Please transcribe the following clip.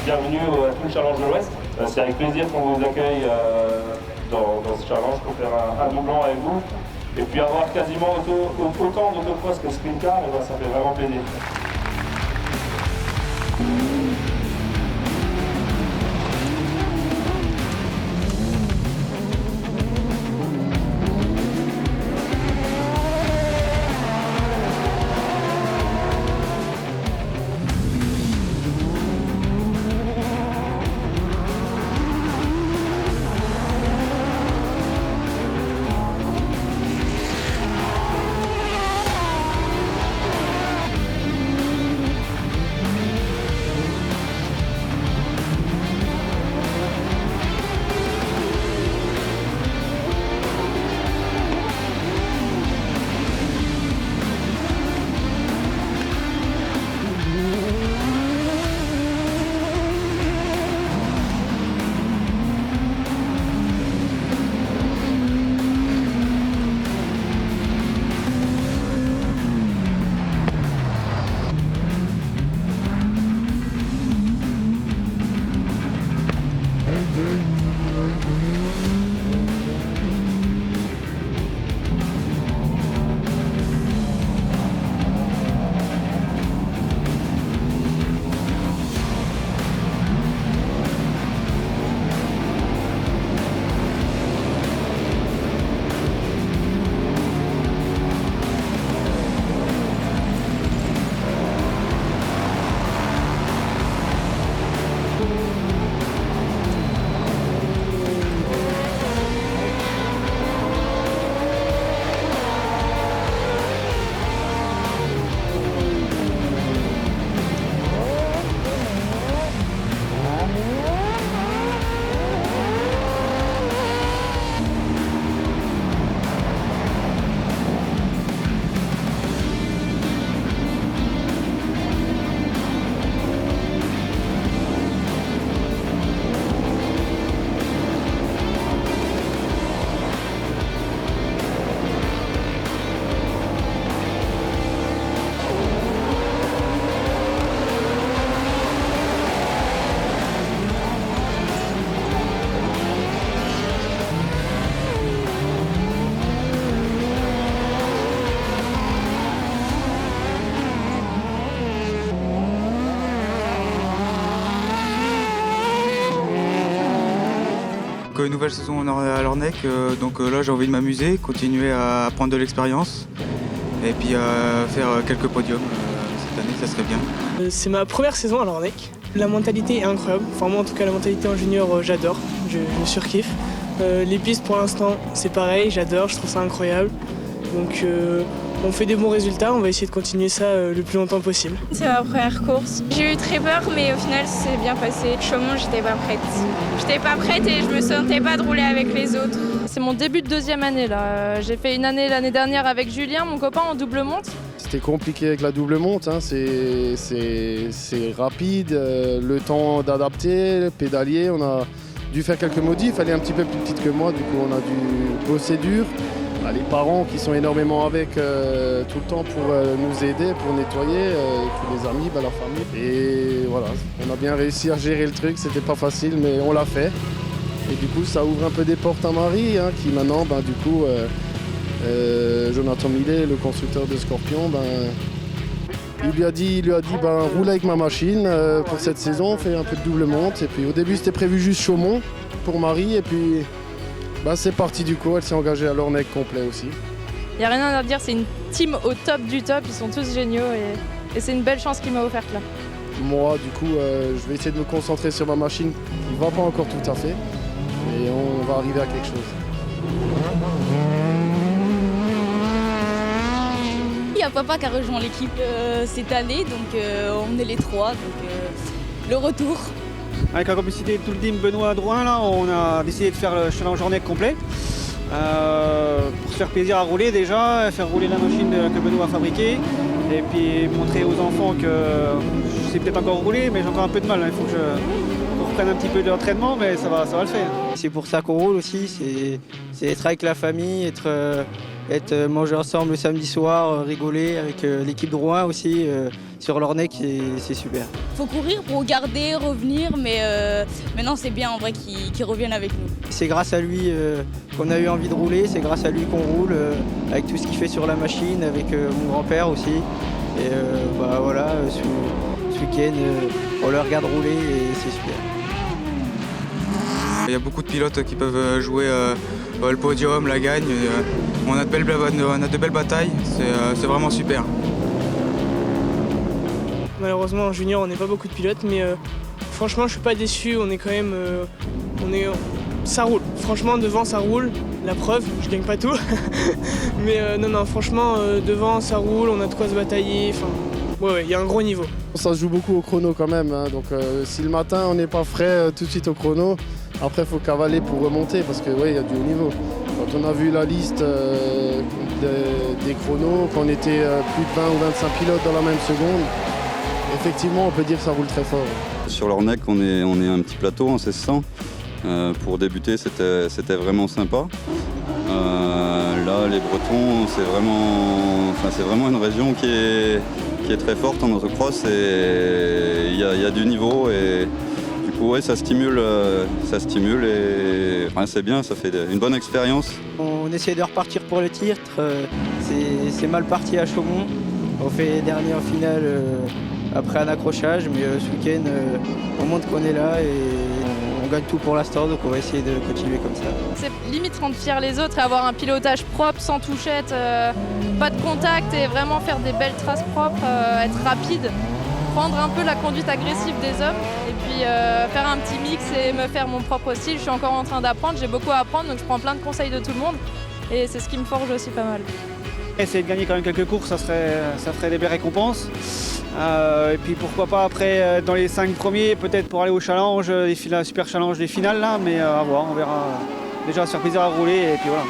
bienvenue à tout le Challenge de l'Ouest. C'est avec plaisir qu'on vous accueille dans ce challenge pour faire un doublon avec vous. Et puis avoir quasiment autant d'autocross que sprint car, ça fait vraiment plaisir. Nouvelle saison à Lornec, donc là j'ai envie de m'amuser, continuer à prendre de l'expérience et puis faire quelques podiums cette année, ça serait bien. C'est ma première saison à Lornec. La mentalité est incroyable, enfin moi en tout cas la mentalité en junior j'adore, je surkiffe. Les pistes pour l'instant c'est pareil, j'adore, je trouve ça incroyable. Donc on fait des bons résultats, on va essayer de continuer ça le plus longtemps possible. C'est ma première course. J'ai eu très peur mais au final c'est bien passé. Chaumont, j'étais pas prête. J'étais pas prête et je me sentais pas de rouler avec les autres. C'est mon début de deuxième année là. J'ai fait une année l'année dernière avec Julien, mon copain, en double monte. C'était compliqué avec la double monte, hein. C'est rapide, le temps d'adapter, pédalier, on a dû faire quelques modifs, elle est un petit peu plus petite que moi, du coup on a dû bosser dur. Les parents qui sont énormément avec tout le temps pour nous aider, pour nettoyer, tous les amis, leur famille. Et voilà, on a bien réussi à gérer le truc, c'était pas facile mais on l'a fait. Et du coup ça ouvre un peu des portes à Marie, hein, qui maintenant, du coup, Jonathan Millet, le constructeur de Scorpion, il lui a dit roule avec ma machine pour cette saison, fais un peu de double monte. Et puis au début c'était prévu juste Chaumont pour Marie et puis c'est parti du coup, elle s'est engagée à Lornec complet aussi. Il n'y a rien à dire, c'est une team au top du top, ils sont tous géniaux et c'est une belle chance qu'il m'a offerte là. Moi du coup je vais essayer de me concentrer sur ma machine qui ne va pas encore tout à fait et on va arriver à quelque chose. Il y a papa qui a rejoint l'équipe cette année, donc on est les trois, donc le retour. Avec la complicité de tout le team Benoît Drouin, là, on a décidé de faire le challenge journée complet. Pour se faire plaisir à rouler déjà, faire rouler la machine que Benoît a fabriquée et puis montrer aux enfants que je sais peut-être encore rouler mais j'ai encore un peu de mal, hein. Il faut que je reprenne un petit peu d'entraînement mais ça va le faire. C'est pour ça qu'on roule aussi, c'est être avec la famille, manger ensemble le samedi soir, rigoler avec l'équipe de Rouen aussi sur l'Ornec, c'est super. Faut courir pour regarder, revenir, mais maintenant c'est bien en vrai qu'ils reviennent avec nous. C'est grâce à lui qu'on a eu envie de rouler, c'est grâce à lui qu'on roule, avec tout ce qu'il fait sur la machine, avec mon grand-père aussi. Et voilà, ce week-end, on le regarde rouler et c'est super. Il y a beaucoup de pilotes qui peuvent jouer le podium, la gagne. On a de belles batailles, c'est vraiment super. Malheureusement en junior on n'est pas beaucoup de pilotes, mais franchement je suis pas déçu, on est quand même... ça roule, franchement devant ça roule, la preuve, je gagne pas tout. Mais non franchement devant ça roule, on a de quoi se batailler, enfin ouais, il y a un gros niveau. Ça se joue beaucoup au chrono quand même, hein, donc si le matin on n'est pas frais tout de suite au chrono, après il faut cavaler pour remonter parce que ouais, il y a du haut niveau. Quand on a vu la liste des chronos, qu'on était plus de 20 ou 25 pilotes dans la même seconde, effectivement on peut dire que ça roule très fort. Sur l'Ornec on est un petit plateau en 1600. Pour débuter c'était vraiment sympa. Là les Bretons c'est vraiment une région qui est très forte en autocross et il y a du niveau et du coup ouais, ça stimule et c'est bien, ça fait une bonne expérience. On essaie de repartir pour le titre, c'est mal parti à Chaumont, on fait dernier en finale après un accrochage, mais ce week-end on montre qu'on est là et on gagne tout pour l'instant, donc on va essayer de continuer comme ça. C'est limite rendre fiers les autres et avoir un pilotage propre, sans touchette, pas de contact et vraiment faire des belles traces propres, être rapide, prendre un peu la conduite agressive des hommes et puis faire un petit mix et me faire mon propre style. Je suis encore en train d'apprendre, j'ai beaucoup à apprendre, donc je prends plein de conseils de tout le monde et c'est ce qui me forge aussi pas mal. Essayer de gagner quand même quelques courses, ça ferait des belles récompenses. Et puis pourquoi pas après dans les 5 premiers, peut-être pour aller au challenge, super challenge des finales là, mais à voir, on verra. Déjà se faire plaisir à rouler et puis voilà.